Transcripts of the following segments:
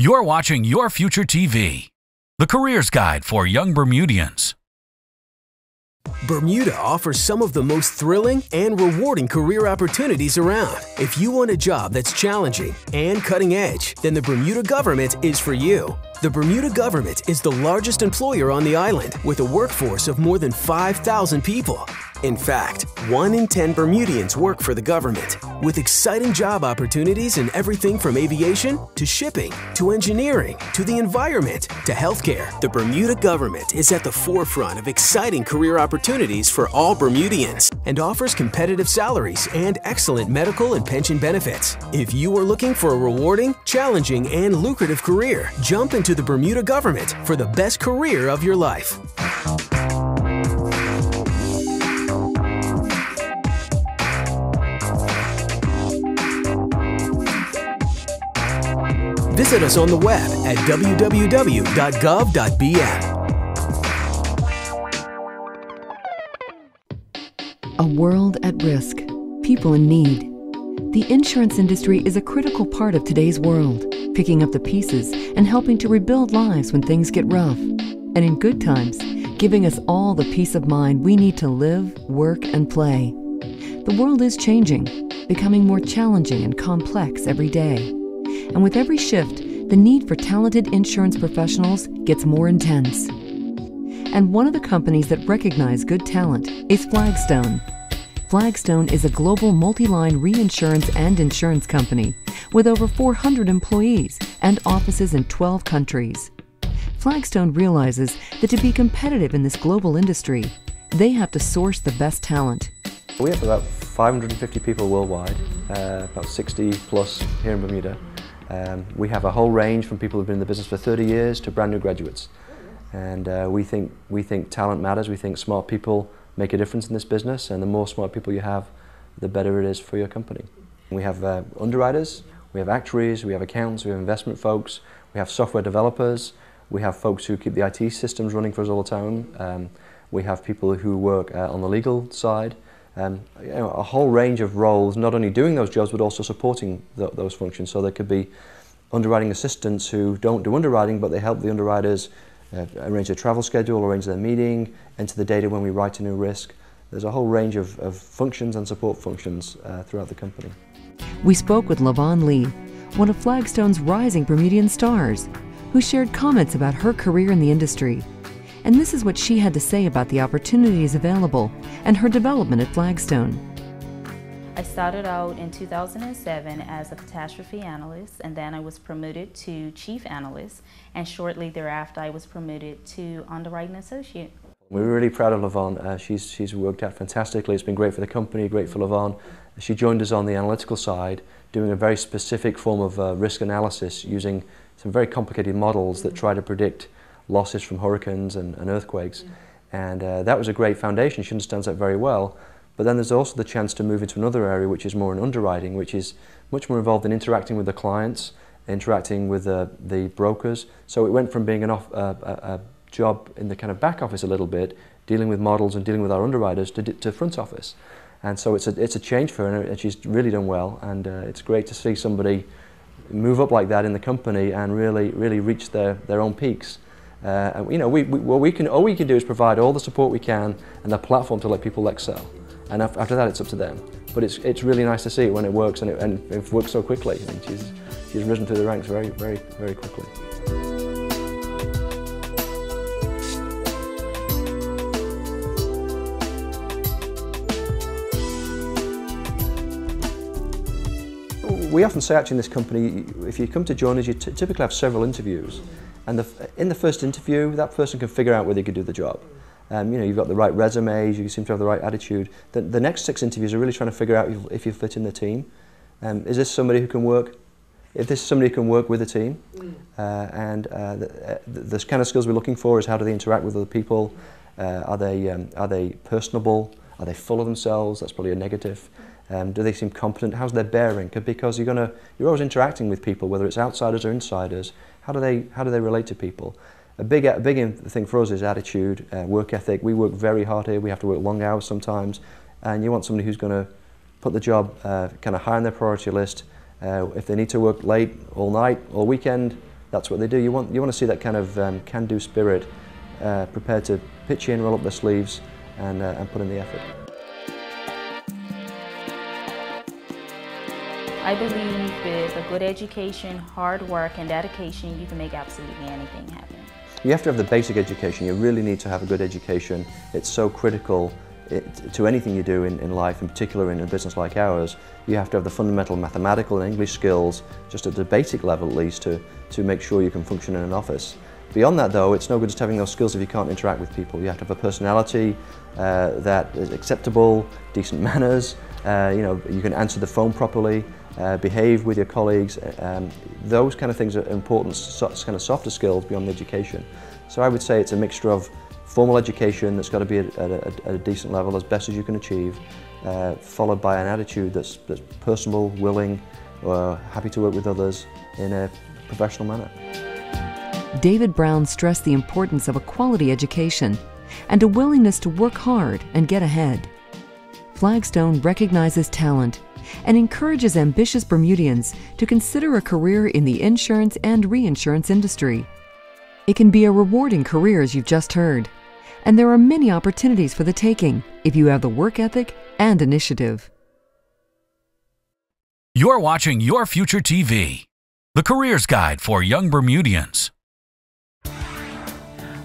You're watching Your Future TV, the careers guide for young Bermudians. Bermuda offers some of the most thrilling and rewarding career opportunities around. If you want a job that's challenging and cutting edge, then the Bermuda government is for you. The Bermuda government is the largest employer on the island with a workforce of more than 5,000 people. In fact, 1 in 10 Bermudians work for the government, with exciting job opportunities in everything from aviation to shipping to engineering to the environment to healthcare. The Bermuda government is at the forefront of exciting career opportunities for all Bermudians and offers competitive salaries and excellent medical and pension benefits. If you are looking for a rewarding, challenging, and lucrative career, jump into the Bermuda government for the best career of your life. Visit us on the web at www.gov.bn. A world at risk, people in need. The insurance industry is a critical part of today's world, picking up the pieces and helping to rebuild lives when things get rough. And in good times, giving us all the peace of mind we need to live, work, and play. The world is changing, becoming more challenging and complex every day. And with every shift, the need for talented insurance professionals gets more intense. And one of the companies that recognize good talent is Flagstone. Flagstone is a global multi-line reinsurance and insurance company with over 400 employees and offices in 12 countries. Flagstone realizes that to be competitive in this global industry, they have to source the best talent. We have about 550 people worldwide, about 60 plus here in Bermuda. We have a whole range from people who've been in the business for 30 years to brand new graduates. And we think talent matters. We think smart people make a difference in this business, and the more smart people you have, the better it is for your company. We have underwriters, we have actuaries, we have accountants, we have investment folks, we have software developers, we have folks who keep the IT systems running for us all the time. We have people who work on the legal side. A whole range of roles, not only doing those jobs but also supporting those functions. So there could be underwriting assistants who don't do underwriting, but they help the underwriters arrange their travel schedule, arrange their meeting, enter the data when we write a new risk. There's a whole range of functions and support functions throughout the company. We spoke with Lavon Lee, one of Flagstone's rising Bermudian stars, who shared comments about her career in the industry. And this is what she had to say about the opportunities available and her development at Flagstone. I started out in 2007 as a catastrophe analyst, and then I was promoted to chief analyst, and shortly thereafter I was promoted to underwriting associate. We're really proud of Lavon. She's worked out fantastically. It's been great for the company, great for Lavon. She joined us on the analytical side, doing a very specific form of risk analysis using some very complicated models that try to predict losses from hurricanes and earthquakes. And that was a great foundation. She understands that very well. But then there's also the chance to move into another area which is more in underwriting, which is much more involved in interacting with the clients, interacting with the brokers. So it went from being a job in the kind of back office a little bit, dealing with models and dealing with our underwriters, to front office. And so it's a change for her, and she's really done well. And it's great to see somebody move up like that in the company and really reach their own peaks. And, you know, all we can do is provide all the support we can and the platform to let people excel. And after that, it's up to them. But it's really nice to see it when it works, and it works so quickly. And she's risen through the ranks very quickly. We often say actually in this company, if you come to join us, you typically have several interviews. And in the first interview, that person can figure out whether you could do the job. You know, you've got the right resumes, you seem to have the right attitude. The next 6 interviews are really trying to figure out if you fit in the team. Is this somebody who can work? If this is somebody who can work with a team, the kind of skills we're looking for is how do they interact with other people? Are they personable? Are they full of themselves? That's probably a negative. Do they seem competent? How's their bearing? Because you're always interacting with people, whether it's outsiders or insiders. How do they relate to people? A big thing for us is attitude, work ethic. We work very hard here. We have to work long hours sometimes, and you want somebody who's going to put the job kind of high on their priority list. If they need to work late, all night, all weekend, that's what they do. You want to see that kind of can-do spirit, prepared to pitch in, roll up their sleeves, and put in the effort. I believe with a good education, hard work, and dedication, you can make absolutely anything happen. You have to have the basic education. You really need to have a good education. It's so critical to anything you do in life, in particular in a business like ours. You have to have the fundamental mathematical and English skills, just at the basic level at least, to make sure you can function in an office. Beyond that though, it's no good just having those skills if you can't interact with people. You have to have a personality that is acceptable, decent manners, you can answer the phone properly, behave with your colleagues. Those kind of things are important, kind of softer skills beyond the education. So I would say it's a mixture of formal education that's got to be at a decent level, as best as you can achieve, followed by an attitude that's personable, willing, happy to work with others in a professional manner. David Brown stressed the importance of a quality education and a willingness to work hard and get ahead. Flagstone recognizes talent and encourages ambitious Bermudians to consider a career in the insurance and reinsurance industry. It can be a rewarding career, as you've just heard, and there are many opportunities for the taking if you have the work ethic and initiative. You're watching Your Future TV, the careers guide for young Bermudians.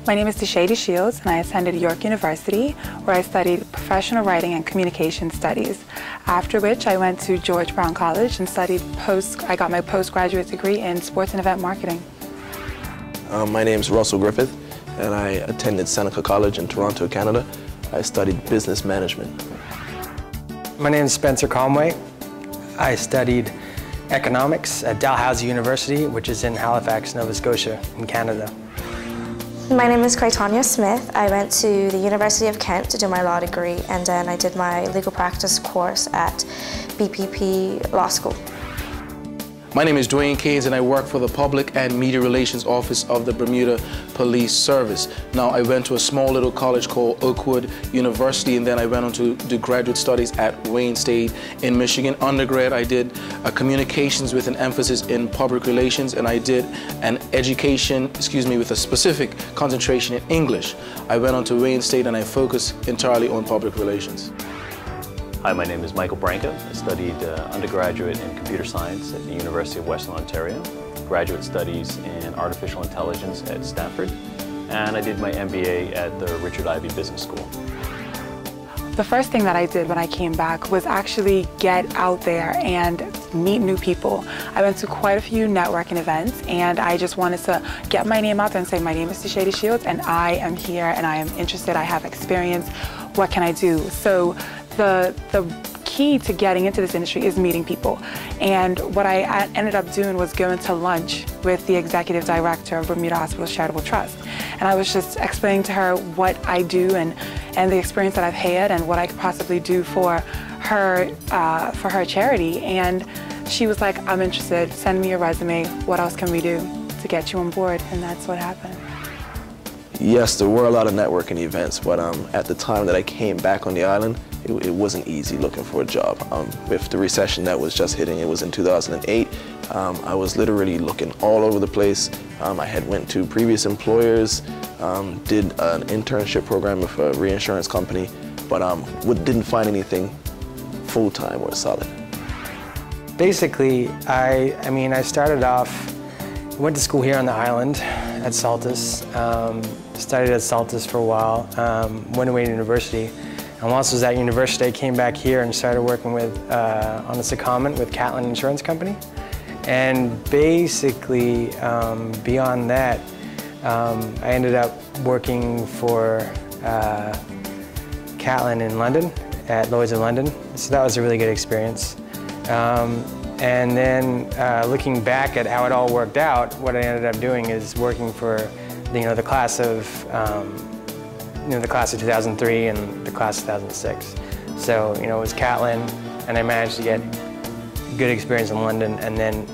My name is Deshady Shields, and I attended York University, where I studied professional writing and communication studies. After which I went to George Brown College and I got my postgraduate degree in sports and event marketing. My name is Russell Griffith, and I attended Seneca College in Toronto, Canada. I studied business management. My name is Spencer Conway. I studied economics at Dalhousie University, which is in Halifax, Nova Scotia, in Canada. My name is Craitonia Smith. I went to the University of Kent to do my law degree, and then I did my legal practice course at BPP Law School. My name is Dwayne Keynes, and I work for the Public and Media Relations Office of the Bermuda Police Service. Now, I went to a small little college called Oakwood University, and then I went on to do graduate studies at Wayne State in Michigan. Undergrad, I did communications with an emphasis in public relations, and I did an education, with a specific concentration in English. I went on to Wayne State, and I focused entirely on public relations. Hi, my name is Michael Branca. I studied undergraduate in computer science at the University of Western Ontario, graduate studies in artificial intelligence at Stanford, and I did my MBA at the Richard Ivey Business School. The first thing that I did when I came back was actually get out there and meet new people. I went to quite a few networking events, and I just wanted to get my name out there and say, my name is Deshady Shields, and I am here, and I am interested, I have experience, what can I do? So the key to getting into this industry is meeting people. And what I ended up doing was going to lunch with the executive director of Bermuda Hospitals Charitable Trust. And I was just explaining to her what I do and the experience that I've had and what I could possibly do for her charity. And she was like, I'm interested, send me your resume, what else can we do to get you on board? And that's what happened. Yes, there were a lot of networking events, but at the time that I came back on the island, it wasn't easy looking for a job. With the recession that was just hitting, it was in 2008, I was literally looking all over the place. I had went to previous employers, did an internship program with a reinsurance company, but didn't find anything full-time or solid. Basically, I started off, went to school here on the island at Saltus, studied at Saltus for a while, went away to university. And whilst I was at university, I came back here and started working with, on a secondment with Catlin Insurance Company. And basically, beyond that, I ended up working for Catlin in London, at Lloyd's in London. So that was a really good experience. And then looking back at how it all worked out, what I ended up doing is working for the class of the class of 2003 and the class of 2006. So it was Catlin, and I managed to get good experience in London, and then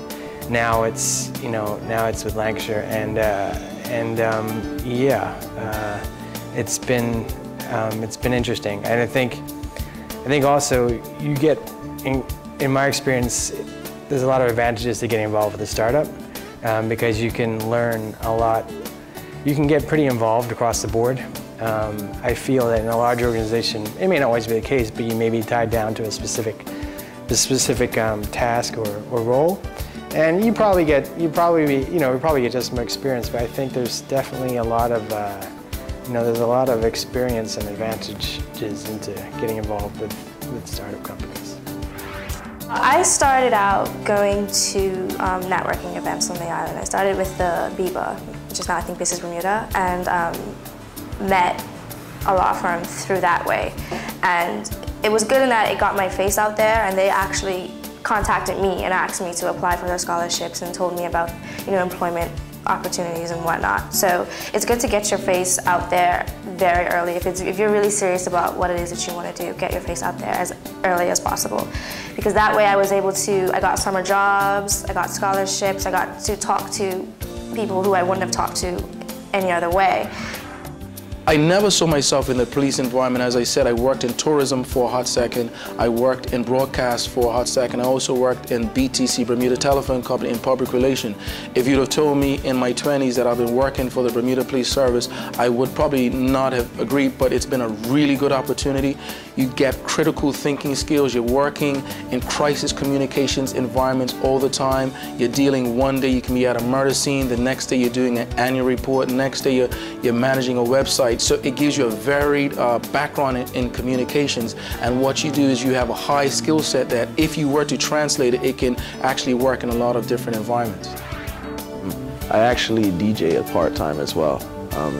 now it's with Lancashire, and it's been interesting, and I think also you get in my experience, there's a lot of advantages to getting involved with a startup, because you can learn a lot. You can get pretty involved across the board. I feel that in a large organization, it may not always be the case, but you may be tied down to a specific task or role. And you probably get just some experience, but I think there's definitely a lot of, there's a lot of experience and advantages into getting involved with startup companies. I started out going to networking events on the island. I started with the BIBA, which is now I think Business Bermuda, and met a law firm through that way. And it was good in that it got my face out there, and they actually contacted me and asked me to apply for their scholarships and told me about, employment opportunities and whatnot. So it's good to get your face out there very early. If you're really serious about what it is that you want to do, get your face out there as early as possible. Because that way I got summer jobs, I got scholarships, I got to talk to people who I wouldn't have talked to any other way. I never saw myself in the police environment. As I said, I worked in tourism for a hot second. I worked in broadcast for a hot second. I also worked in BTC, Bermuda Telephone Company, in public relations. If you'd have told me in my 20s that I've been working for the Bermuda Police Service, I would probably not have agreed, but it's been a really good opportunity. You get critical thinking skills. You're working in crisis communications environments all the time. You're dealing, one day you can be at a murder scene, the next day you're doing an annual report, the next day you're managing a website. So it gives you a varied background in communications, and what you do is you have a high skill set that if you were to translate it, it can actually work in a lot of different environments. I actually DJ part-time as well.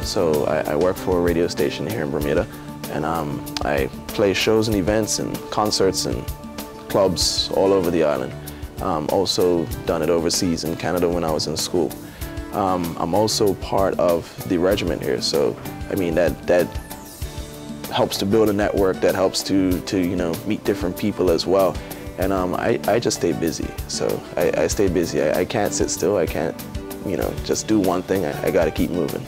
So I work for a radio station here in Bermuda, and I play shows and events and concerts and clubs all over the island. Also done it overseas in Canada when I was in school. I'm also part of the regiment here, so I mean that helps to build a network, that helps to meet different people as well. And I just stay busy. So I stay busy. I can't sit still. I can't just do one thing. I got to keep moving.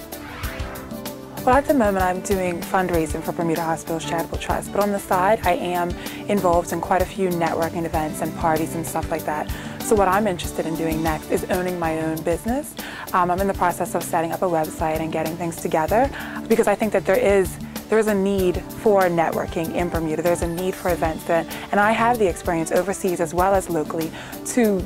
Well, at the moment I'm doing fundraising for Bermuda Hospitals Charitable Trust, but on the side I am involved in quite a few networking events and parties and stuff like that. So what I'm interested in doing next is owning my own business. I'm in the process of setting up a website and getting things together, because I think that there is a need for networking in Bermuda. There's a need for events and I have the experience overseas as well as locally to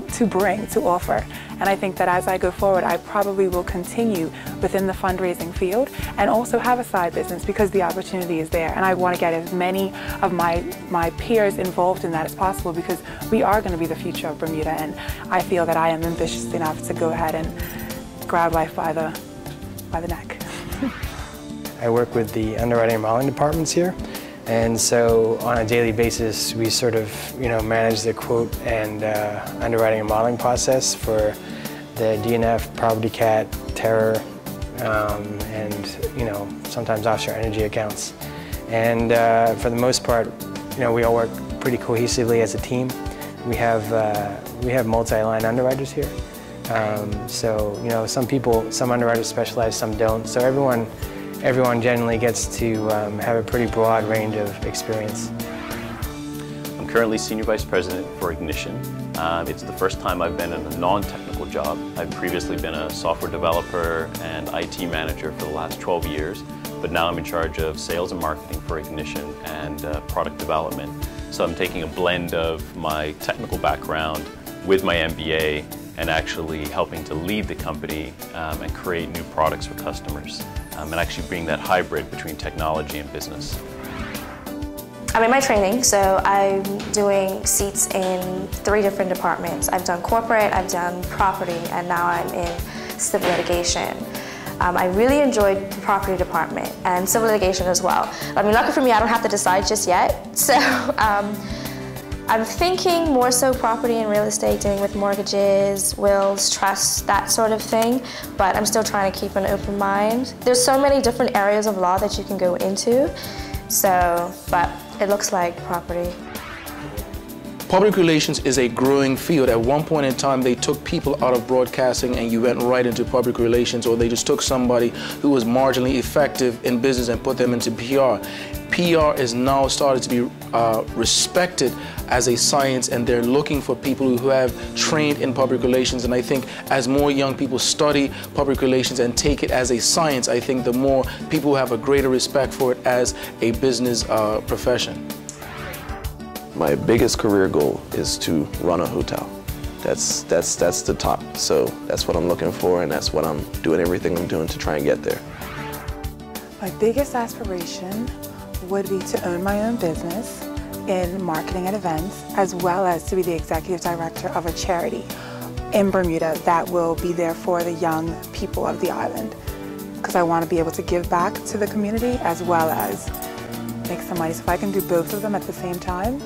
offer. And I think that as I go forward, I probably will continue within the fundraising field and also have a side business, because the opportunity is there. And I want to get as many of my peers involved in that as possible, because we are going to be the future of Bermuda, and I feel that I am ambitious enough to go ahead and grab life by the neck. I work with the underwriting and modeling departments here, and so on a daily basis we sort of manage the quote and underwriting and modeling process for the DNF, property cat, terror, and sometimes offshore energy accounts. And for the most part, we all work pretty cohesively as a team. We have multi-line underwriters here. So some underwriters specialize, some don't. So everyone generally gets to have a pretty broad range of experience. I'm currently Senior Vice President for Ignition. It's the first time I've been in a non-technical job. I've previously been a software developer and IT manager for the last 12 years, but now I'm in charge of sales and marketing for Ignition and product development. So I'm taking a blend of my technical background with my MBA and actually helping to lead the company and create new products for customers, and actually bring that hybrid between technology and business. I'm in my training, so I'm doing seats in 3 different departments. I've done corporate, I've done property, and now I'm in civil litigation. I really enjoyed the property department and civil litigation as well. I mean, lucky for me, I don't have to decide just yet. So I'm thinking more so property and real estate, dealing with mortgages, wills, trusts, that sort of thing, but I'm still trying to keep an open mind. There's so many different areas of law that you can go into, but it looks like property. Public relations is a growing field. At one point in time, they took people out of broadcasting and you went right into public relations, or they just took somebody who was marginally effective in business and put them into PR. PR is now started to be respected as a science, and they're looking for people who have trained in public relations. And I think as more young people study public relations and take it as a science, I think the more people have a greater respect for it as a business profession. My biggest career goal is to run a hotel. That's the top. So that's what I'm looking for, and that's what I'm doing, everything I'm doing to try and get there. My biggest aspiration would be to own my own business in marketing and events, as well as to be the executive director of a charity in Bermuda that will be there for the young people of the island. Because I want to be able to give back to the community as well as make some money. So if I can do both of them at the same time,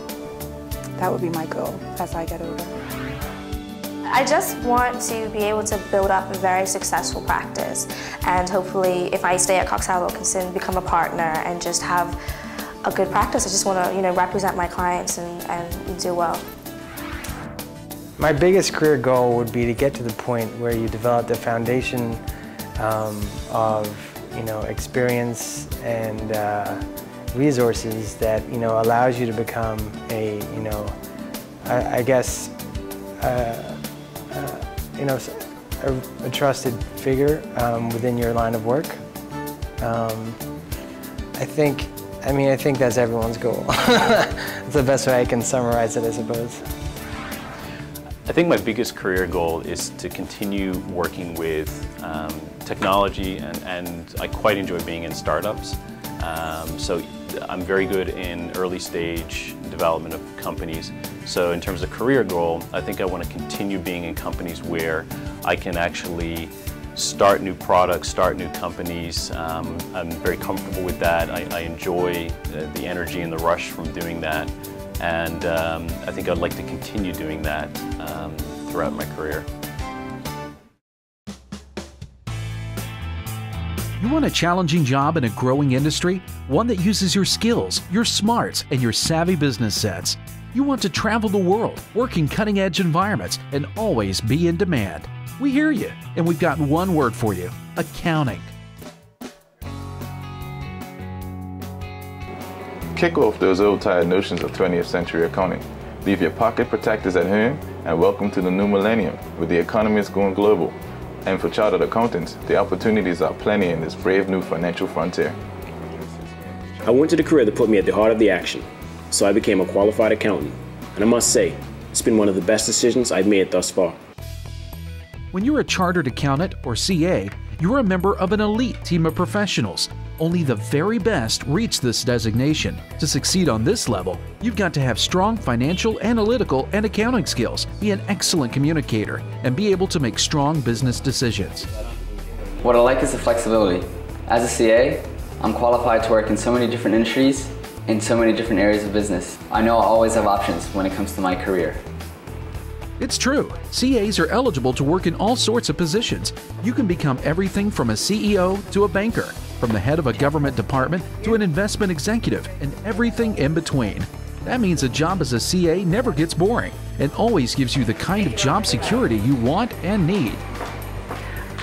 that would be my goal as I get older. I just want to be able to build up a very successful practice, and hopefully if I stay at Cox Howell Wilkinson, become a partner and just have a good practice. I just want to, represent my clients and do well. My biggest career goal would be to get to the point where you develop the foundation of experience and resources that allows you to become a a trusted figure within your line of work. I think that's everyone's goal. That's the best way I can summarize it, I suppose. I think my biggest career goal is to continue working with technology, and I quite enjoy being in startups. So I'm very good in early stage development of companies. So in terms of career goal, I think I want to continue being in companies where I can actually start new products, start new companies. I'm very comfortable with that. I enjoy the energy and the rush from doing that. And I think I'd like to continue doing that throughout my career. You want a challenging job in a growing industry? One that uses your skills, your smarts, and your savvy business sense. You want to travel the world, work in cutting-edge environments, and always be in demand. We hear you, and we've got one word for you: accounting. Kick off those old tired notions of 20th century accounting. Leave your pocket protectors at home and welcome to the new millennium with the economists going global. And for chartered accountants, the opportunities are plenty in this brave new financial frontier. I wanted a career that put me at the heart of the action, so I became a qualified accountant. And I must say, it's been one of the best decisions I've made thus far. When you're a chartered accountant, or CA, you're a member of an elite team of professionals. Only the very best reach this designation. To succeed on this level, you've got to have strong financial, analytical, and accounting skills, be an excellent communicator, and be able to make strong business decisions. What I like is the flexibility. As a CA, I'm qualified to work in so many different industries, in so many different areas of business. I know I'll always have options when it comes to my career. It's true. CAs are eligible to work in all sorts of positions. You can become everything from a CEO to a banker, from the head of a government department to an investment executive, and everything in between. That means a job as a CA never gets boring and always gives you the kind of job security you want and need.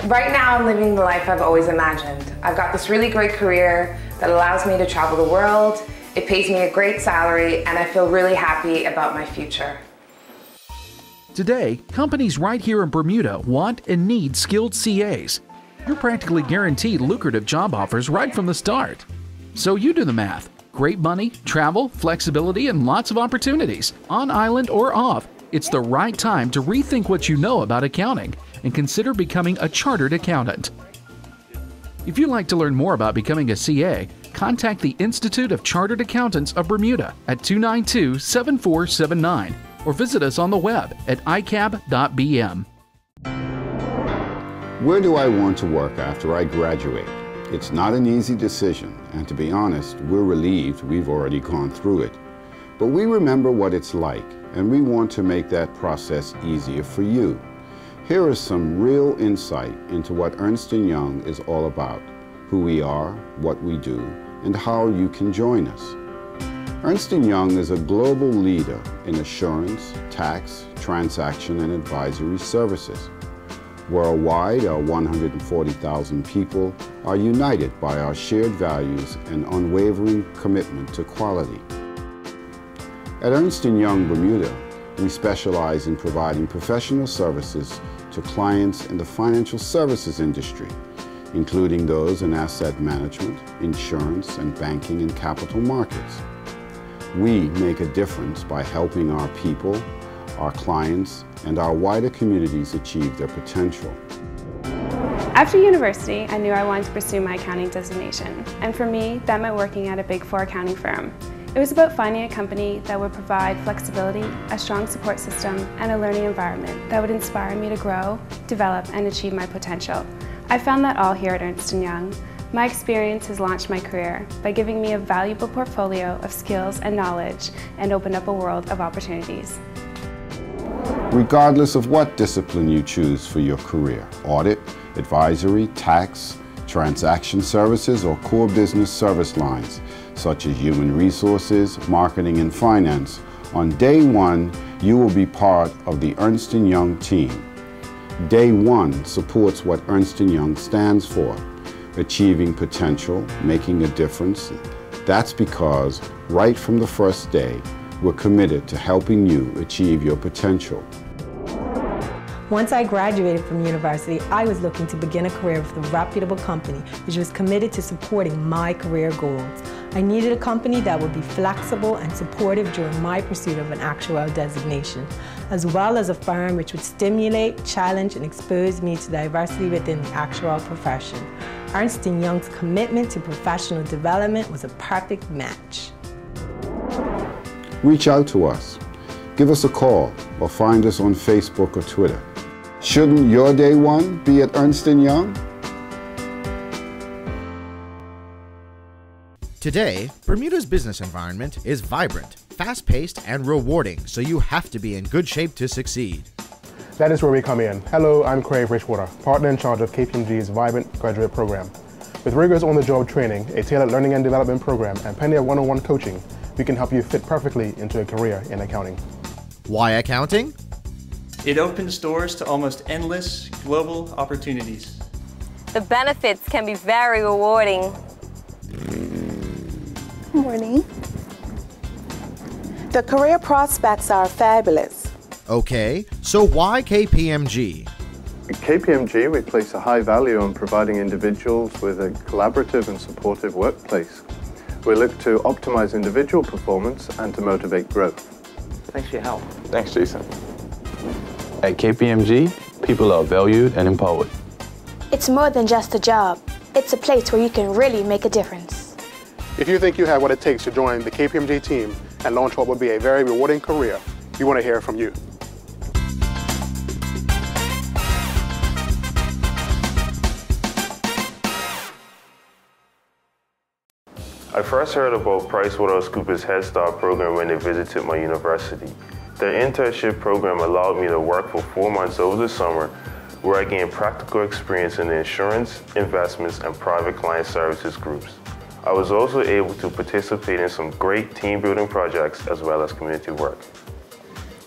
Right now, I'm living the life I've always imagined. I've got this really great career that allows me to travel the world. It pays me a great salary, and I feel really happy about my future. Today, companies right here in Bermuda want and need skilled CAs. You're practically guaranteed lucrative job offers right from the start. So you do the math. Great money, travel, flexibility, and lots of opportunities. On island or off, it's the right time to rethink what you know about accounting and consider becoming a chartered accountant. If you'd like to learn more about becoming a CA, contact the Institute of Chartered Accountants of Bermuda at 292-7479 or visit us on the web at icab.bm. Where do I want to work after I graduate? It's not an easy decision, and to be honest, we're relieved we've already gone through it. But we remember what it's like, and we want to make that process easier for you. Here is some real insight into what Ernst & Young is all about, who we are, what we do, and how you can join us. Ernst & Young is a global leader in assurance, tax, transaction, and advisory services. Worldwide, our 140,000 people are united by our shared values and unwavering commitment to quality. At Ernst & Young Bermuda, we specialize in providing professional services to clients in the financial services industry, including those in asset management, insurance, and banking and capital markets. We make a difference by helping our people, our clients, and our wider communities achieve their potential. After university, I knew I wanted to pursue my accounting designation, and for me, that meant working at a Big Four accounting firm. It was about finding a company that would provide flexibility, a strong support system, and a learning environment that would inspire me to grow, develop, and achieve my potential. I found that all here at Ernst & Young. My experience has launched my career by giving me a valuable portfolio of skills and knowledge and opened up a world of opportunities. Regardless of what discipline you choose for your career, audit, advisory, tax, transaction services, or core business service lines, such as human resources, marketing, and finance, on day one, you will be part of the Ernst & Young team. Day one supports what Ernst & Young stands for, achieving potential, making a difference. That's because right from the first day, we're committed to helping you achieve your potential. Once I graduated from university, I was looking to begin a career with a reputable company which was committed to supporting my career goals. I needed a company that would be flexible and supportive during my pursuit of an actuarial designation, as well as a firm which would stimulate, challenge, and expose me to diversity within the actuarial profession. Ernst & Young's commitment to professional development was a perfect match. Reach out to us. Give us a call or find us on Facebook or Twitter. Shouldn't your day one be at Ernst & Young? Today, Bermuda's business environment is vibrant, fast-paced, and rewarding, so you have to be in good shape to succeed. That is where we come in. Hello, I'm Craig Richwater, partner in charge of KPMG's Vibrant Graduate Program. With rigorous on-the-job training, a tailored learning and development program, and plenty of one-on-one coaching, we can help you fit perfectly into a career in accounting. Why accounting? It opens doors to almost endless global opportunities. The benefits can be very rewarding. Morning. The career prospects are fabulous. Okay, so why KPMG? At KPMG, we place a high value on providing individuals with a collaborative and supportive workplace. We look to optimize individual performance and to motivate growth. Thanks for your help. Thanks, Jason. At KPMG, people are valued and empowered. It's more than just a job. It's a place where you can really make a difference. If you think you have what it takes to join the KPMG team and launch what will be a very rewarding career, we want to hear from you. I first heard about PricewaterhouseCoopers Head Start program when they visited my university. Their internship program allowed me to work for 4 months over the summer, where I gained practical experience in the insurance, investments, and private client services groups. I was also able to participate in some great team building projects as well as community work.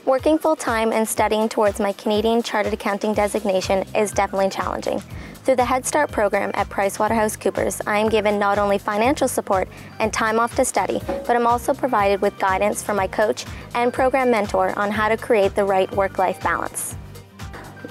Working full-time and studying towards my Canadian Chartered Accounting designation is definitely challenging. Through the Head Start program at PricewaterhouseCoopers, I am given not only financial support and time off to study, but I'm also provided with guidance from my coach and program mentor on how to create the right work-life balance.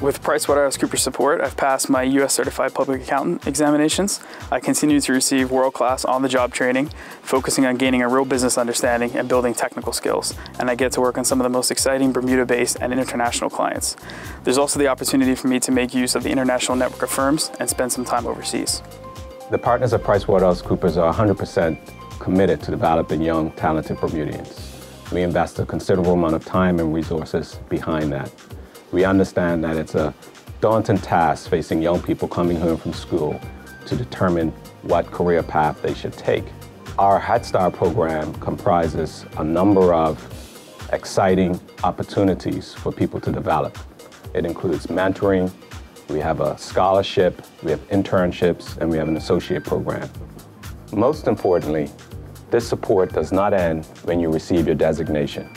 With PricewaterhouseCoopers support, I've passed my U.S. Certified Public Accountant examinations. I continue to receive world-class on-the-job training, focusing on gaining a real business understanding and building technical skills. And I get to work on some of the most exciting Bermuda-based and international clients. There's also the opportunity for me to make use of the international network of firms and spend some time overseas. The partners of PricewaterhouseCoopers are 100% committed to developing young, talented Bermudians. We invest a considerable amount of time and resources behind that. We understand that it's a daunting task facing young people coming home from school to determine what career path they should take. Our Head Start program comprises a number of exciting opportunities for people to develop. It includes mentoring, we have a scholarship, we have internships, and we have an associate program. Most importantly, This support does not end when you receive your designation.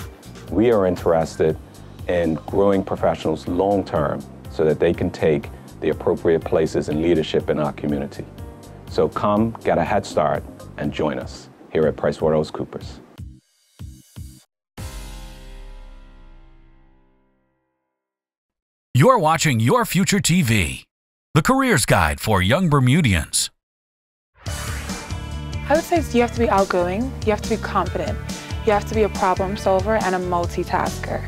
We are interested in growing professionals long-term so that they can take the appropriate places in leadership in our community. So come get a head start and join us here at PricewaterhouseCoopers. You're watching Your Future TV, the careers guide for young Bermudians. I would say you have to be outgoing, you have to be confident, you have to be a problem solver and a multitasker,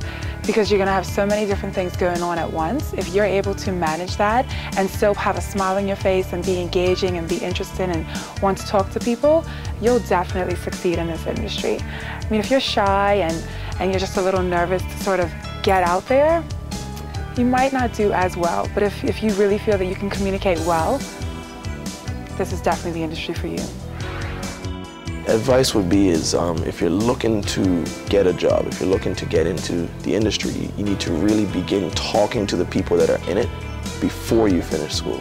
because you're going to have so many different things going on at once. If you're able to manage that and still have a smile on your face and be engaging and be interested and want to talk to people, you'll definitely succeed in this industry. I mean, if you're shy and you're just a little nervous to sort of get out there, you might not do as well. But if you really feel that you can communicate well, this is definitely the industry for you. Advice would be if you're looking to get a job, if you're looking to get into the industry, you need to really begin talking to the people that are in it before you finish school.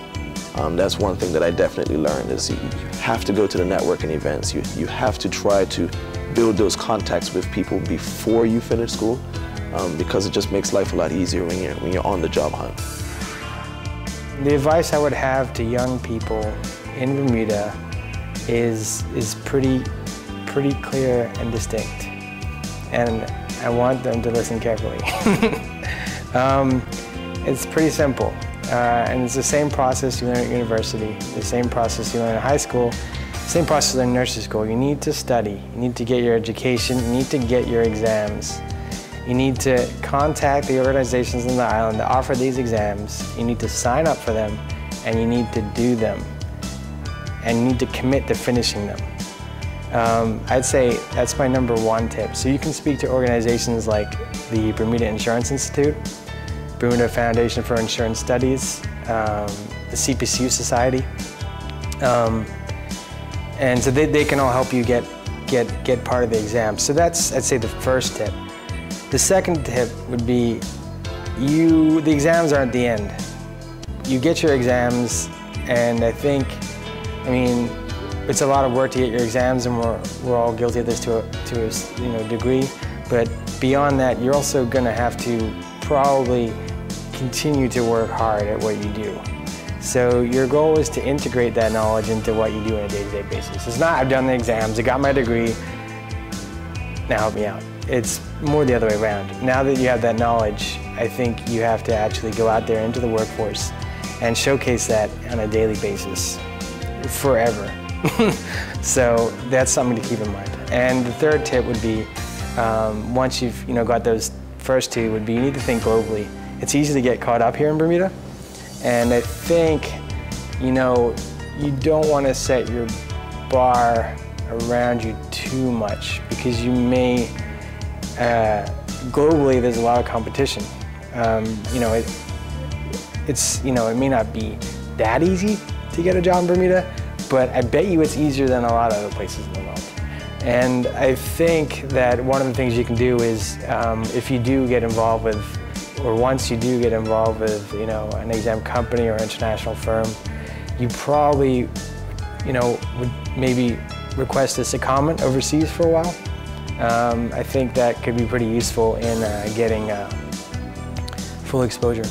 That's one thing that I definitely learned is you have to go to the networking events. You have to try to build those contacts with people before you finish school because it just makes life a lot easier when you're on the job hunt. The advice I would have to young people in Bermuda is pretty clear and distinct, and I want them to listen carefully. It's pretty simple, and it's the same process you learn at university, the same process you learn in high school, same process you learn in nursing school. You need to study, you need to get your education, you need to get your exams. You need to contact the organizations on the island that offer these exams. You need to sign up for them, and you need to do them. And you need to commit to finishing them. I'd say that's my #1 tip. So you can speak to organizations like the Bermuda Insurance Institute, Bermuda Foundation for Insurance Studies, the CPCU Society. And so they can all help you get part of the exam. So that's, I'd say, the first tip. The second tip would be the exams aren't the end. You get your exams, and I mean, it's a lot of work to get your exams, and we're all guilty of this to a degree. But beyond that, you're also going to have to probably continue to work hard at what you do. So your goal is to integrate that knowledge into what you do on a day-to-day basis. It's not, I've done the exams, I got my degree, now help me out. It's more the other way around. Now that you have that knowledge, I think you have to actually go out there into the workforce and showcase that on a daily basis. Forever. So that's something to keep in mind. And the third tip would be, once you've got those first two, would be you need to think globally. It's easy to get caught up here in Bermuda, and I think you don't want to set your bar around you too much, because you may globally there's a lot of competition. It may not be that easy to get a job in Bermuda, but I bet you it's easier than a lot of other places in the world. And I think that one of the things you can do is if you do get involved with, or once you do get involved with, an exam company or international firm, you probably, would maybe request a secondment overseas for a while. I think that could be pretty useful in getting full exposure.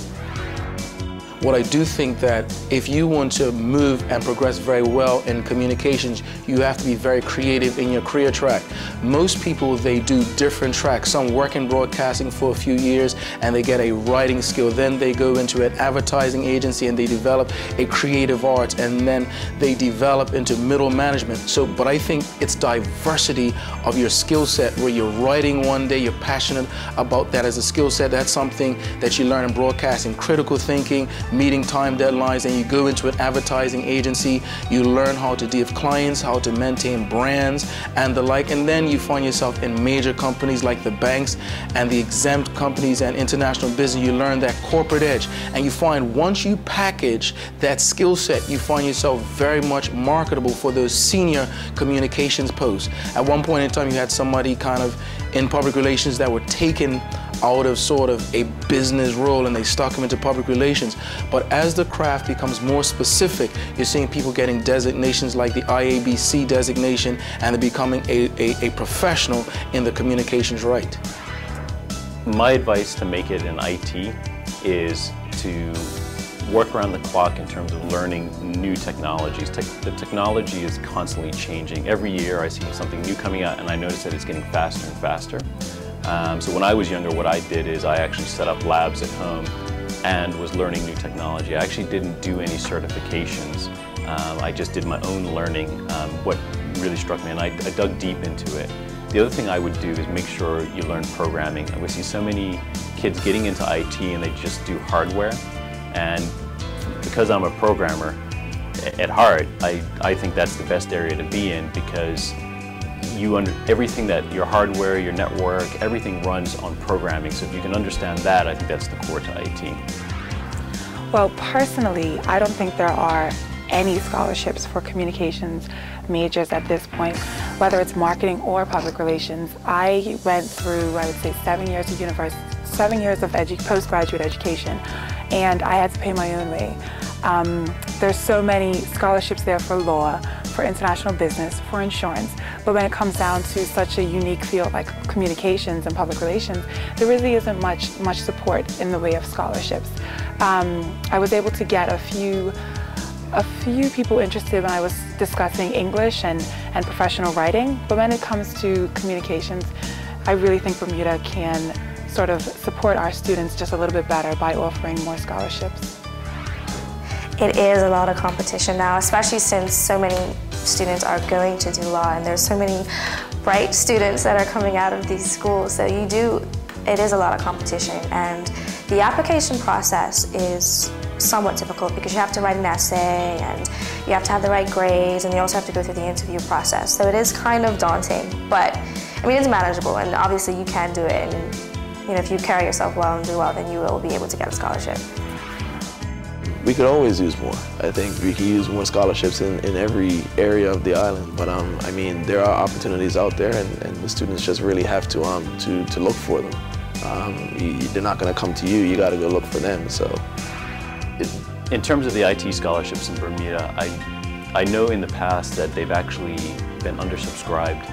What I do think that if you want to move and progress very well in communications, you have to be very creative in your career track. Most people, they do different tracks. Some work in broadcasting for a few years and they get a writing skill. Then they go into an advertising agency and they develop a creative arts, and then they develop into middle management. But I think it's diversity of your skill set, where you're writing one day, you're passionate about that as a skill set. That's something that you learn in broadcasting, critical thinking, meeting time deadlines, and you go into an advertising agency, you learn how to deal with clients, how to maintain brands and the like, and then you find yourself in major companies like the banks and the exempt companies and international business. You learn that corporate edge, and you find once you package that skill set, you find yourself very much marketable for those senior communications posts. At one point in time, you had somebody kind of in public relations that were taking out of sort of a business role and they stock them into public relations. But as the craft becomes more specific, you're seeing people getting designations like the IABC designation, and they're becoming a professional in the communications right. My advice to make it in IT is to work around the clock in terms of learning new technologies. The technology is constantly changing. Every year I see something new coming out and I notice that it's getting faster and faster. So when I was younger, what I did is I actually set up labs at home and was learning new technology. I actually didn't do any certifications. I just did my own learning. What really struck me, and I dug deep into it. The other thing I would do is make sure you learn programming. I would see so many kids getting into IT and they just do hardware. And because I'm a programmer at heart, I think that's the best area to be in, because everything that your hardware, your network, everything runs on programming. So if you can understand that, I think that's the core to IT. Well, personally, I don't think there are any scholarships for communications majors at this point, whether it's marketing or public relations. I went through, I would say, 7 years of university, 7 years of postgraduate education, and I had to pay my own way. There's so many scholarships there for law, for international business, for insurance, but when it comes down to such a unique field like communications and public relations, there really isn't much support in the way of scholarships. I was able to get a few people interested when I was discussing English and professional writing, but when it comes to communications, I really think Bermuda can sort of support our students just a little bit better by offering more scholarships. It is a lot of competition now, especially since so many students are going to do law and there's so many bright students that are coming out of these schools. So it is a lot of competition, and the application process is somewhat difficult because you have to write an essay and you have to have the right grades, and you also have to go through the interview process. So it is kind of daunting, but I mean, it's manageable, and obviously you can do it, and if you carry yourself well and do well, then you will be able to get a scholarship. We could always use more. I think we could use more scholarships in every area of the island, but I mean, there are opportunities out there, and the students just really have to look for them. They're not going to come to you, you got to go look for them. So, in terms of the IT scholarships in Bermuda, I know in the past that they've actually been undersubscribed.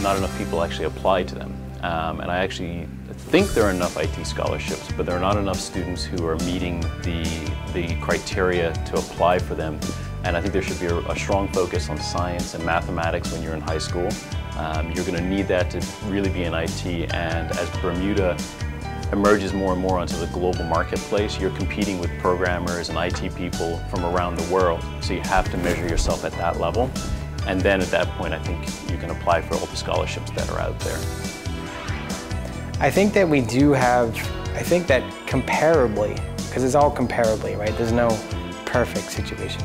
Not enough people actually apply to them. And I actually think there are enough IT scholarships, but there are not enough students who are meeting the criteria to apply for them. And I think there should be a strong focus on science and mathematics when you're in high school. You're going to need that to really be in IT, and as Bermuda emerges more and more onto the global marketplace, you're competing with programmers and IT people from around the world. So you have to measure yourself at that level. And then at that point, I think you can apply for all the scholarships that are out there. I think that we do have, I think that comparably, because it's all comparably, right? There's no perfect situation.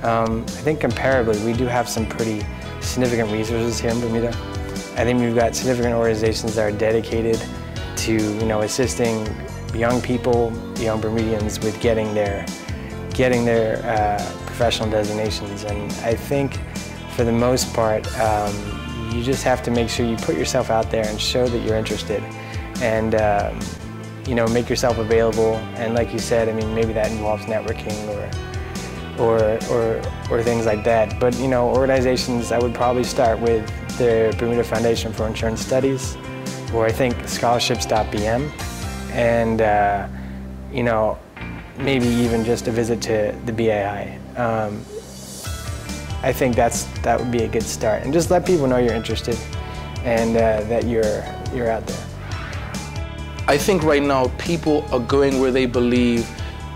I think comparably, we do have some pretty significant resources here in Bermuda. I think we've got significant organizations that are dedicated to, assisting young people, young Bermudians with getting their professional designations. And I think for the most part, you just have to make sure you put yourself out there and show that you're interested, and make yourself available. And like you said, I mean, maybe that involves networking or things like that. But organizations, I would probably start with the Bermuda Foundation for Insurance Studies, or I think scholarships.bm, and maybe even just a visit to the BAI. I think that would be a good start, and just let people know you're interested and that you're out there. I think right now people are going where they believe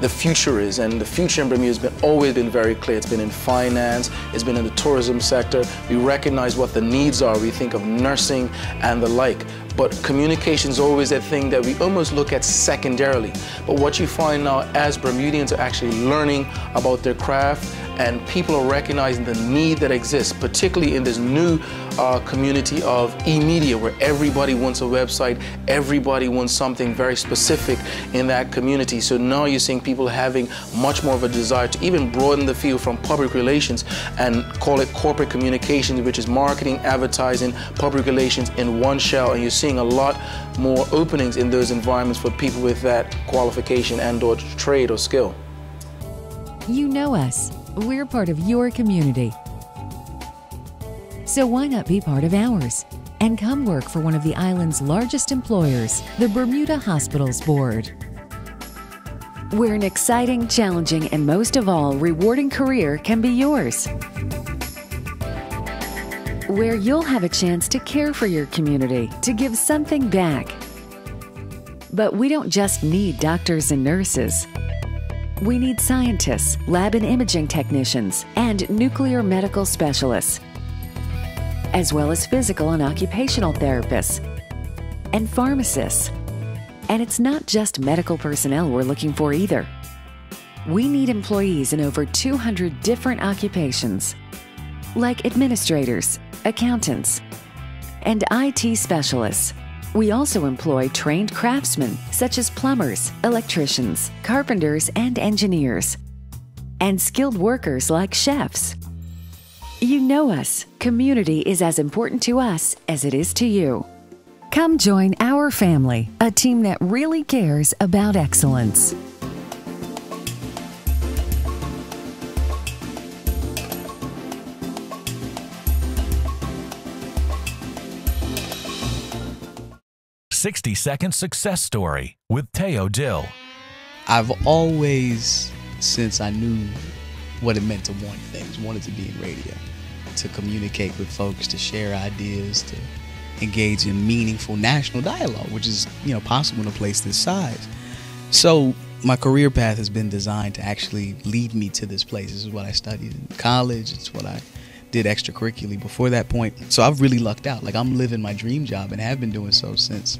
the future is, and the future in Bermuda has always been very clear. It's been in finance, it's been in the tourism sector. We recognize what the needs are. We think of nursing and the like. But communication is always that thing that we almost look at secondarily. But what you find now, as Bermudians are actually learning about their craft and people are recognizing the need that exists, particularly in this new community of e-media, where everybody wants a website, everybody wants something very specific in that community. So now you're seeing people having much more of a desire to even broaden the field from public relations and call it corporate communications, which is marketing, advertising, public relations in one shell, and you're seeing a lot more openings in those environments for people with that qualification and/or trade or skill. You know us. We're part of your community. So why not be part of ours and come work for one of the island's largest employers, the Bermuda Hospitals Board. Where an exciting, challenging, and most of all, rewarding career can be yours. Where you'll have a chance to care for your community, to give something back. But we don't just need doctors and nurses. We need scientists, lab and imaging technicians, and nuclear medical specialists, as well as physical and occupational therapists, and pharmacists. And it's not just medical personnel we're looking for either. We need employees in over 200 different occupations, like administrators, accountants, and IT specialists. We also employ trained craftsmen such as plumbers, electricians, carpenters, and engineers, and skilled workers like chefs. You know us. Community is as important to us as it is to you. Come join our family, a team that really cares about excellence. "60-Second Success Story" with Teo Dill. I've always, since I knew what it meant to want things, wanted to be in radio, to communicate with folks, to share ideas, to engage in meaningful national dialogue, which is, possible in a place this size. So my career path has been designed to actually lead me to this place. This is what I studied in college. It's what I did extracurricularly before that point. So I've really lucked out. Like, I'm living my dream job and have been doing so since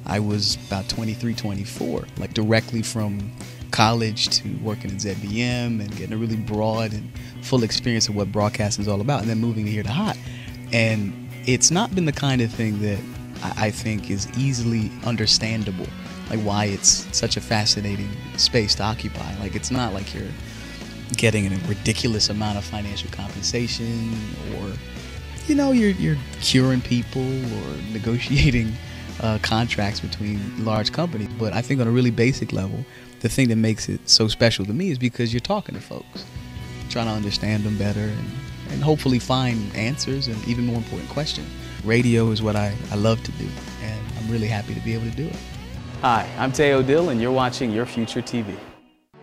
I was about 23, 24, like directly from college to working at ZBM and getting a really broad and full experience of what broadcasting is all about, and then moving here to Hot. And it's not been the kind of thing that I think is easily understandable, like why it's such a fascinating space to occupy. Like, it's not like you're getting a ridiculous amount of financial compensation, or you're curing people or negotiating contracts between large companies. But I think on a really basic level, the thing that makes it so special to me is because you're talking to folks, trying to understand them better and hopefully find answers and, even more important, questions. Radio is what I love to do, and I'm really happy to be able to do it. Hi, I'm Teo Dill, and you're watching Your Future TV.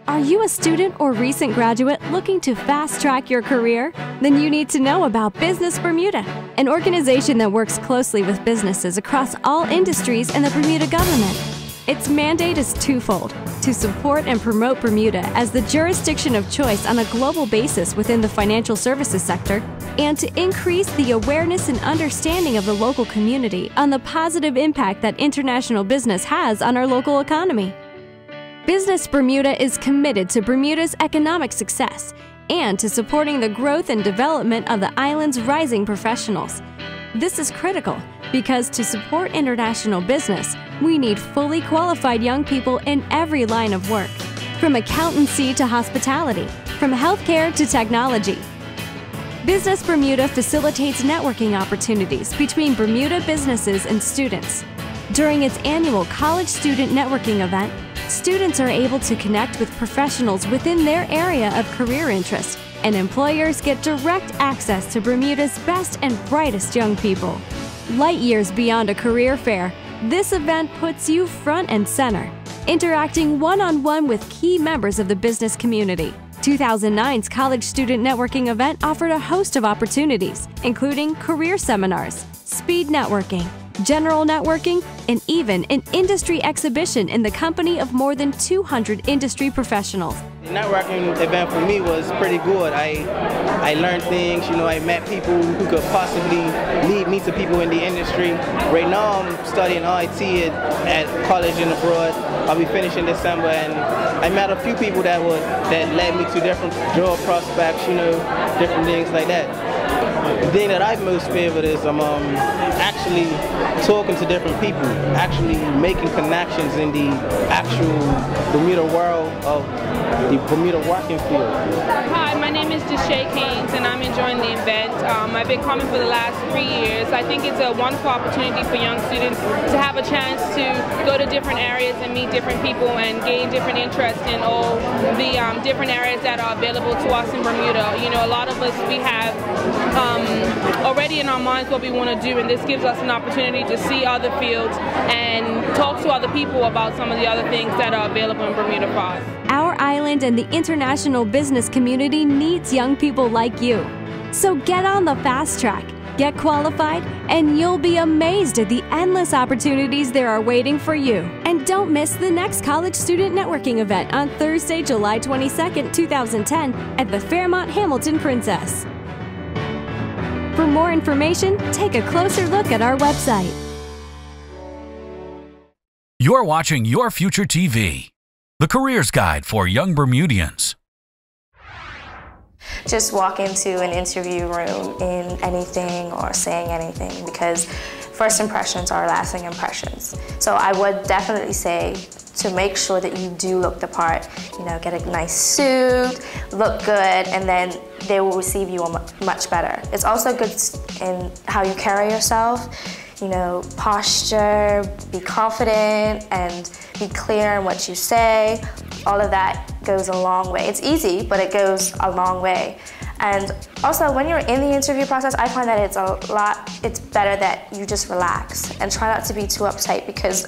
Are you a student or recent graduate looking to fast-track your career? Then you need to know about Business Bermuda, an organization that works closely with businesses across all industries and the Bermuda government. Its mandate is twofold: to support and promote Bermuda as the jurisdiction of choice on a global basis within the financial services sector, and to increase the awareness and understanding of the local community on the positive impact that international business has on our local economy. Business Bermuda is committed to Bermuda's economic success and to supporting the growth and development of the island's rising professionals. This is critical because to support international business, we need fully qualified young people in every line of work, from accountancy to hospitality, from healthcare to technology. Business Bermuda facilitates networking opportunities between Bermuda businesses and students. During its annual College Student Networking event, students are able to connect with professionals within their area of career interest, and employers get direct access to Bermuda's best and brightest young people. Light years beyond a career fair, this event puts you front and center, interacting one-on-one with key members of the business community. 2009's College Student Networking event offered a host of opportunities, including career seminars, speed networking, general networking, and even an industry exhibition in the company of more than 200 industry professionals. The networking event for me was pretty good. I learned things, I met people who could possibly lead me to people in the industry. Right now I'm studying IT at college and abroad. I'll be finishing December, and I met a few people that led me to different job prospects, you know, different things like that. The thing that I most favored is actually talking to different people, actually making connections in the actual Bermuda world of the Bermuda working field. Hi, my name is Deshae Haynes and I'm enjoying the event. I've been coming for the last 3 years. I think it's a wonderful opportunity for young students to have a chance to go to different areas and meet different people and gain different interest in all the different areas that are available to us in Bermuda. You know, a lot of us, we have already in our minds what we want to do, and this gives us an opportunity to see other fields and talk to other people about some of the other things that are available in Bermuda for us. Our island and the international business community needs young people like you. So get on the fast track, get qualified, and you'll be amazed at the endless opportunities there are waiting for you. And don't miss the next College Student Networking event on Thursday, July 22nd, 2010 at the Fairmont Hamilton Princess. For more information, take a closer look at our website. You're watching Your Future TV, the careers guide for young Bermudians. Just walk into an interview room in anything or saying anything, because first impressions are lasting impressions. So I would definitely say to make sure that you do look the part, you know, get a nice suit, look good, and then they will receive you much better. It's also good in how you carry yourself, you know, posture, be confident, and be clear in what you say. All of that goes a long way. It's easy, but it goes a long way. And also, when you're in the interview process, I find that it's better that you just relax and try not to be too uptight, because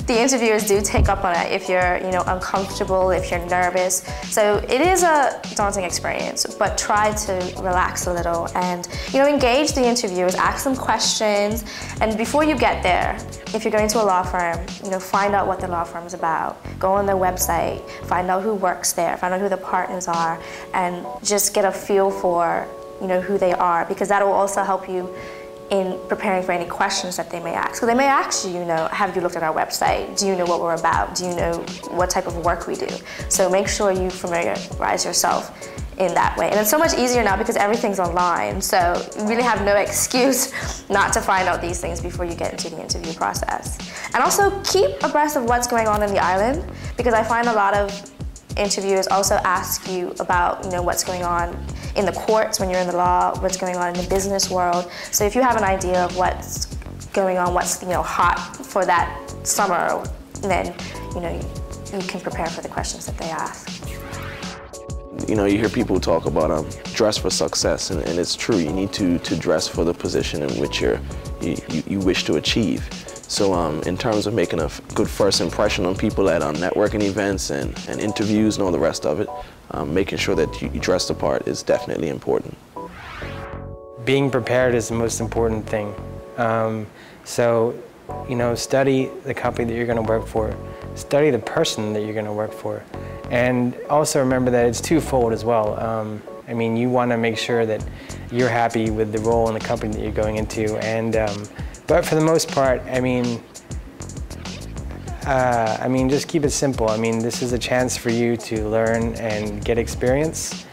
the interviewers do take up on it if you're, you know, uncomfortable, if you're nervous. So it is a daunting experience, but try to relax a little and, you know, engage the interviewers, ask them questions, and before you get there, if you're going to a law firm, you know, find out what the law firm is about. Go on their website, find out who works there, find out who the partners are, and just get a feel for, you know, who they are, because that will also help you in preparing for any questions that they may ask. So they may ask you, you know, have you looked at our website? Do you know what we're about? Do you know what type of work we do? So make sure you familiarize yourself in that way. And it's so much easier now because everything's online, so you really have no excuse not to find out these things before you get into the interview process. And also keep abreast of what's going on in the island, because I find a lot of interviewers also ask you about, you know, what's going on in the courts when you're in the law, what's going on in the business world. So if you have an idea of what's going on, what's, you know, hot for that summer, then, you know, you can prepare for the questions that they ask. You know, you hear people talk about dress for success, and it's true. You need to dress for the position in which you wish to achieve. So in terms of making a good first impression on people at networking events and interviews and all the rest of it, making sure that you dress the part is definitely important. Being prepared is the most important thing. So, you know, study the company that you're going to work for. Study the person that you're going to work for. And also remember that it's twofold as well. I mean, you want to make sure that you're happy with the role in the company that you're going into. And but for the most part, I mean, just keep it simple. I mean, this is a chance for you to learn and get experience.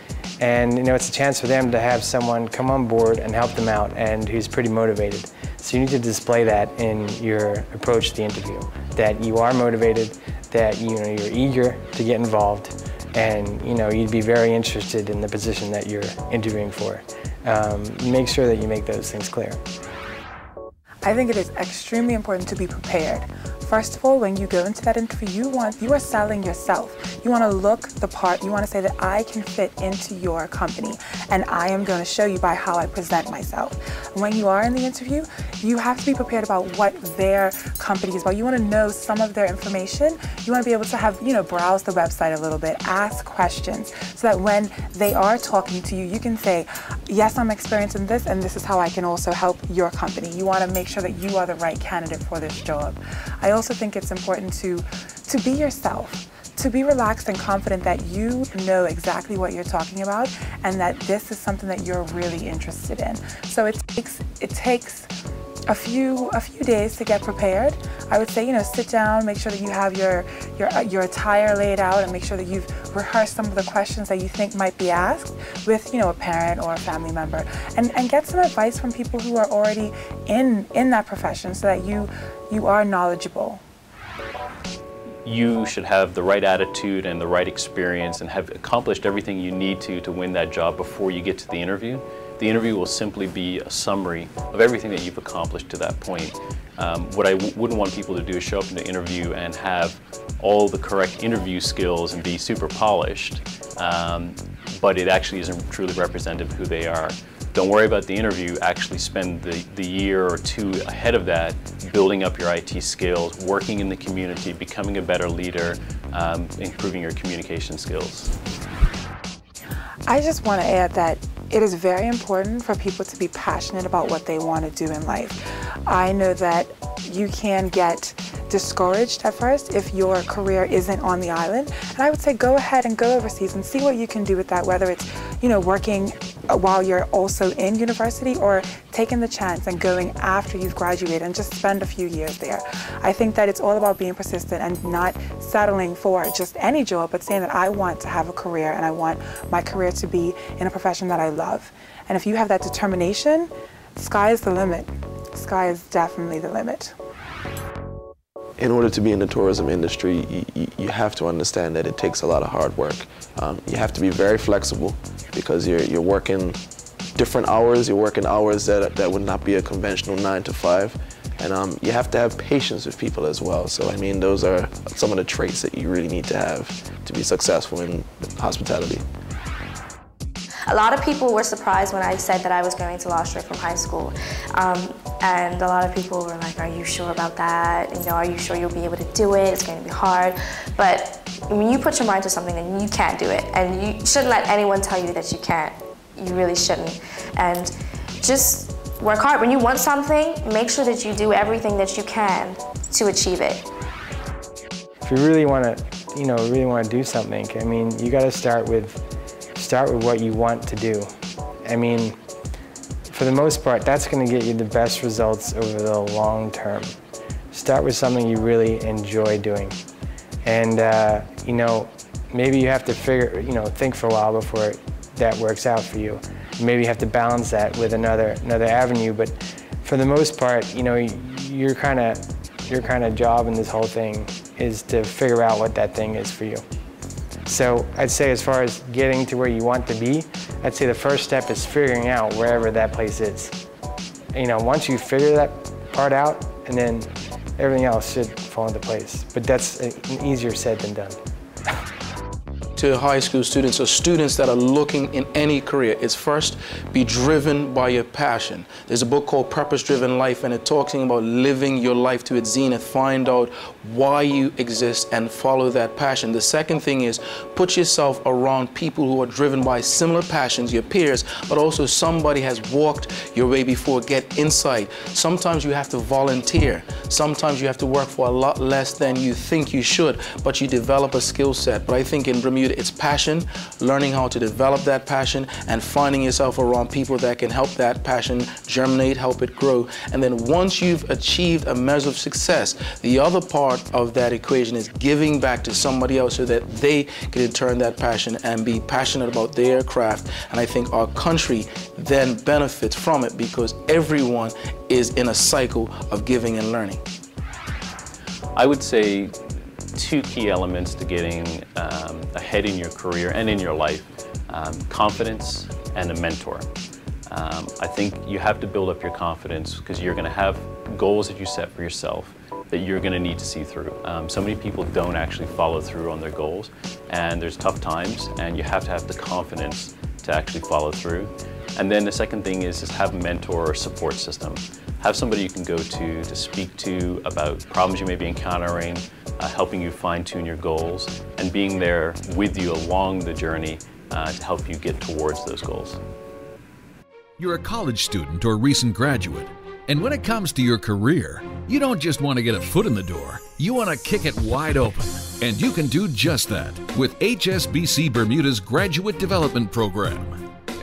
And, you know, it's a chance for them to have someone come on board and help them out and who's pretty motivated. So you need to display that in your approach to the interview, that you are motivated, that, you know, you're eager to get involved, and, you know, you'd be very interested in the position that you're interviewing for. Make sure that you make those things clear. I think it is extremely important to be prepared. First of all, when you go into that interview, you are selling yourself. You want to look the part. You want to say that I can fit into your company, and I am going to show you by how I present myself. When you are in the interview, you have to be prepared about what their company is about. You want to know some of their information. You want to be able to have, you know, browse the website a little bit, ask questions, so that when they are talking to you, you can say, yes, I'm experienced in this, and this is how I can also help your company. You want to make sure that you are the right candidate for this job. I also think it's important to be yourself, to be relaxed and confident that you know exactly what you're talking about and that this is something that you're really interested in. So it takes a few days to get prepared. I would say, sit down, make sure that you have your attire laid out, and make sure that you've rehearsed some of the questions that you think might be asked with, a parent or a family member, and get some advice from people who are already in that profession so that you are knowledgeable. You should have the right attitude and the right experience and have accomplished everything you need to win that job before you get to the interview. The interview will simply be a summary of everything that you've accomplished to that point. What I wouldn't want people to do is show up in the interview and have all the correct interview skills and be super polished, but it actually isn't truly representative of who they are. Don't worry about the interview, actually spend the year or two ahead of that building up your IT skills, working in the community, becoming a better leader, improving your communication skills. I just want to add that it is very important for people to be passionate about what they want to do in life. I know that you can get discouraged at first if your career isn't on the island, and I would say go ahead and go overseas and see what you can do with that, whether it's working while you're also in university or taking the chance and going after you've graduated and just spend a few years there. I think that it's all about being persistent and not settling for just any job, but saying that I want to have a career and I want my career to be in a profession that I love. And if you have that determination, sky is the limit. Sky is definitely the limit. In order to be in the tourism industry, you have to understand that it takes a lot of hard work. You have to be very flexible because you're working different hours. You're working hours that would not be a conventional 9 to 5. And you have to have patience with people as well. So, I mean, those are some of the traits that you really need to have to be successful in hospitality. A lot of people were surprised when I said that I was going to law straight from high school. And a lot of people were like, are you sure about that? Are you sure you'll be able to do it? It's going to be hard. But when you put your mind to something, then you can't do it. And you shouldn't let anyone tell you that you can't. You really shouldn't. And just work hard. When you want something, make sure that you do everything that you can to achieve it. If you really want to, do something, I mean, you got to start with what you want to do. I mean, for the most part, that's going to get you the best results over the long term. Start with something you really enjoy doing. And, maybe you have to think for a while before that works out for you. Maybe you have to balance that with another avenue, but for the most part, your kind of job in this whole thing is to figure out what that thing is for you. So I'd say as far as getting to where you want to be, I'd say the first step is figuring out wherever that place is. Once you figure that part out, and then everything else should fall into place. But that's easier said than done. To high school students or students that are looking in any career is first be driven by your passion. There's a book called Purpose Driven Life, and it's talking about living your life to its zenith. Find out why you exist and follow that passion. The second thing is put yourself around people who are driven by similar passions, your peers, but also somebody has walked your way before. Get insight. Sometimes you have to volunteer. Sometimes you have to work for a lot less than you think you should, but you develop a skill set. But I think in Bermuda, it's passion, learning how to develop that passion, and finding yourself around people that can help that passion germinate, help it grow. And then once you've achieved a measure of success, the other part of that equation is giving back to somebody else so that they can turn that passion and be passionate about their craft. And I think our country then benefits from it because everyone is in a cycle of giving and learning. I would say two key elements to getting ahead in your career and in your life: confidence and a mentor. I think you have to build up your confidence because you're going to have goals that you set for yourself that you're going to need to see through. So many people don't actually follow through on their goals, and there's tough times, and you have to have the confidence to actually follow through. And then the second thing is have a mentor or support system. Have somebody you can go to speak to about problems you may be encountering, helping you fine-tune your goals, and being there with you along the journey to help you get towards those goals. You're a college student or recent graduate, and when it comes to your career, you don't just want to get a foot in the door, you want to kick it wide open. And you can do just that with HSBC Bermuda's Graduate Development Program.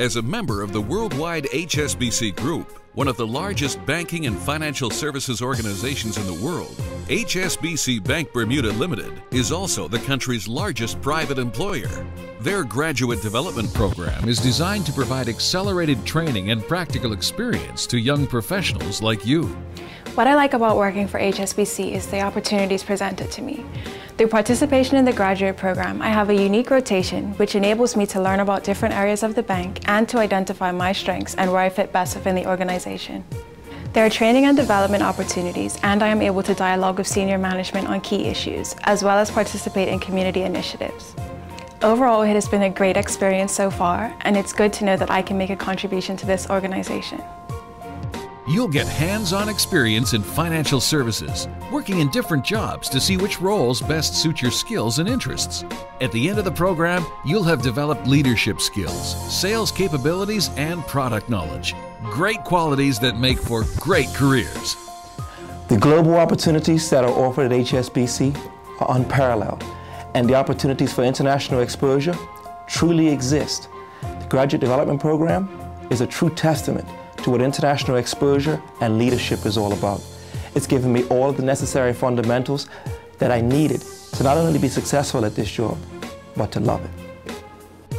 As a member of the worldwide HSBC Group, one of the largest banking and financial services organizations in the world, HSBC Bank Bermuda Limited is also the country's largest private employer. Their graduate development program is designed to provide accelerated training and practical experience to young professionals like you. What I like about working for HSBC is the opportunities presented to me. Through participation in the graduate program, I have a unique rotation which enables me to learn about different areas of the bank and to identify my strengths and where I fit best within the organization. There are training and development opportunities, and I am able to dialogue with senior management on key issues, as well as participate in community initiatives. Overall, it has been a great experience so far, and it's good to know that I can make a contribution to this organization. You'll get hands-on experience in financial services, working in different jobs to see which roles best suit your skills and interests. At the end of the program, you'll have developed leadership skills, sales capabilities, and product knowledge. Great qualities that make for great careers. The global opportunities that are offered at HSBC are unparalleled, and the opportunities for international exposure truly exist. The Graduate Development Program is a true testament to what international exposure and leadership is all about. It's given me all of the necessary fundamentals that I needed to not only be successful at this job, but to love it.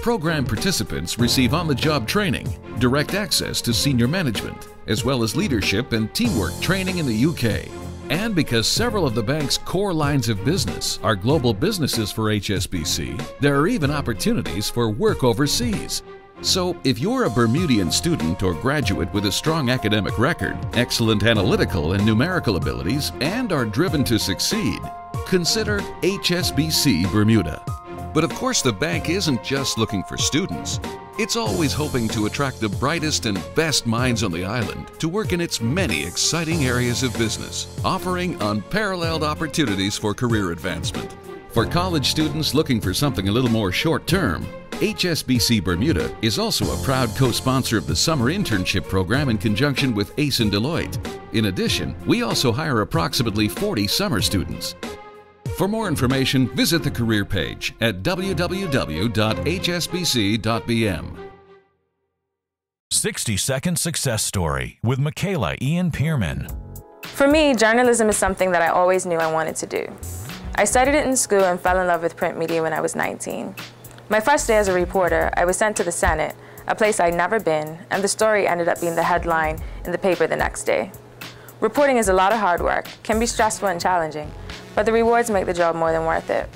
Program participants receive on-the-job training, direct access to senior management, as well as leadership and teamwork training in the UK. And because several of the bank's core lines of business are global businesses for HSBC, there are even opportunities for work overseas. So, if you're a Bermudian student or graduate with a strong academic record, excellent analytical and numerical abilities, and are driven to succeed, consider HSBC Bermuda. But of course, the bank isn't just looking for students. It's always hoping to attract the brightest and best minds on the island to work in its many exciting areas of business, offering unparalleled opportunities for career advancement. For college students looking for something a little more short-term, HSBC Bermuda is also a proud co-sponsor of the Summer Internship Program in conjunction with ACE and Deloitte. In addition, we also hire approximately 40 summer students. For more information, visit the career page at www.hsbc.bm. 60-second success story with Michaela Ian Pearman. For me, journalism is something that I always knew I wanted to do. I studied it in school and fell in love with print media when I was 19. My first day as a reporter, I was sent to the Senate, a place I'd never been, and the story ended up being the headline in the paper the next day. Reporting is a lot of hard work, can be stressful and challenging, but the rewards make the job more than worth it.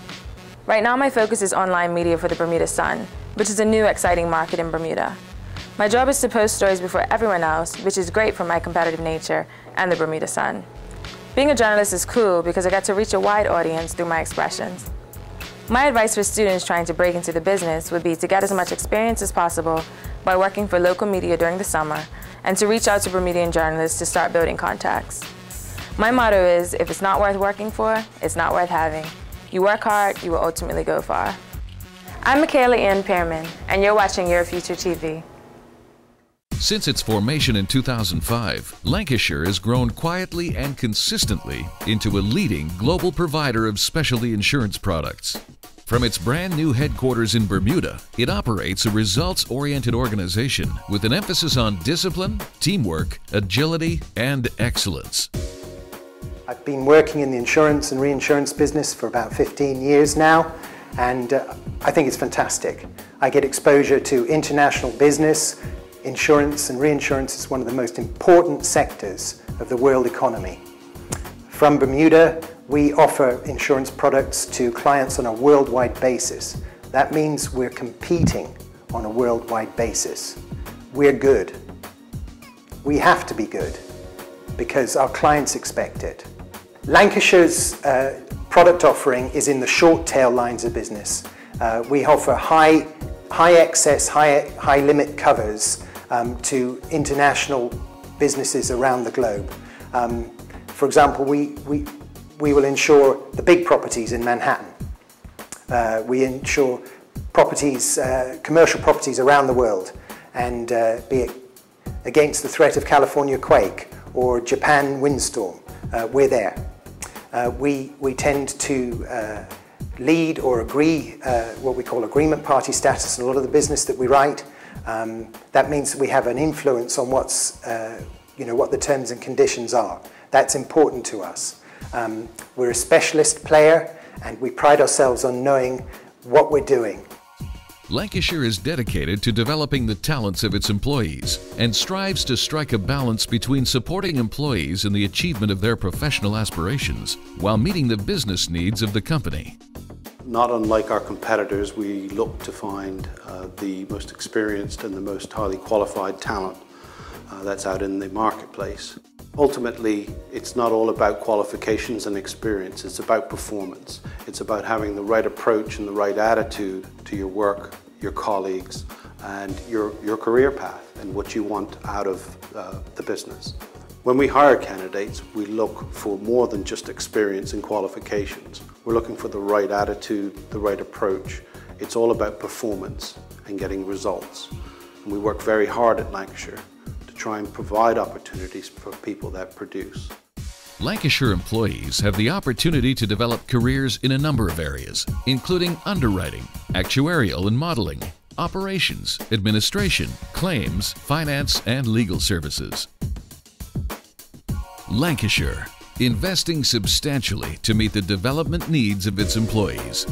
Right now my focus is online media for the Bermuda Sun, which is a new exciting market in Bermuda. My job is to post stories before everyone else, which is great for my competitive nature and the Bermuda Sun. Being a journalist is cool because I get to reach a wide audience through my expressions. My advice for students trying to break into the business would be to get as much experience as possible by working for local media during the summer and to reach out to Bermudian journalists to start building contacts. My motto is, if it's not worth working for, it's not worth having. You work hard, you will ultimately go far. I'm Michaela Ian Pearman, and you're watching Your Future TV. Since its formation in 2005, Lancashire has grown quietly and consistently into a leading global provider of specialty insurance products. From its brand new headquarters in Bermuda, it operates a results-oriented organization with an emphasis on discipline, teamwork, agility, and excellence. I've been working in the insurance and reinsurance business for about 15 years now, and I think it's fantastic. I get exposure to international business. Insurance and reinsurance is one of the most important sectors of the world economy. From Bermuda, we offer insurance products to clients on a worldwide basis. That means we're competing on a worldwide basis. We're good. We have to be good because our clients expect it. Lancashire's product offering is in the short tail lines of business. We offer high excess, high limit covers to international businesses around the globe. For example, we will insure the big properties in Manhattan. We insure properties, commercial properties around the world, and be it against the threat of California quake or Japan windstorm, we're there. We tend to lead or agree what we call agreement party status in a lot of the business that we write. That means we have an influence on what's, what the terms and conditions are. That's important to us. We're a specialist player, and we pride ourselves on knowing what we're doing. Lancashire is dedicated to developing the talents of its employees and strives to strike a balance between supporting employees in the achievement of their professional aspirations while meeting the business needs of the company. Not unlike our competitors, we look to find the most experienced and the most highly qualified talent that's out in the marketplace. Ultimately, it's not all about qualifications and experience, it's about performance. It's about having the right approach and the right attitude to your work, your colleagues, and your career path and what you want out of the business. When we hire candidates, we look for more than just experience and qualifications. We're looking for the right attitude, the right approach. It's all about performance and getting results. And we work very hard at Lancashire to try and provide opportunities for people that produce. Lancashire employees have the opportunity to develop careers in a number of areas, including underwriting, actuarial and modeling, operations, administration, claims, finance, and legal services. Lancashire, investing substantially to meet the development needs of its employees.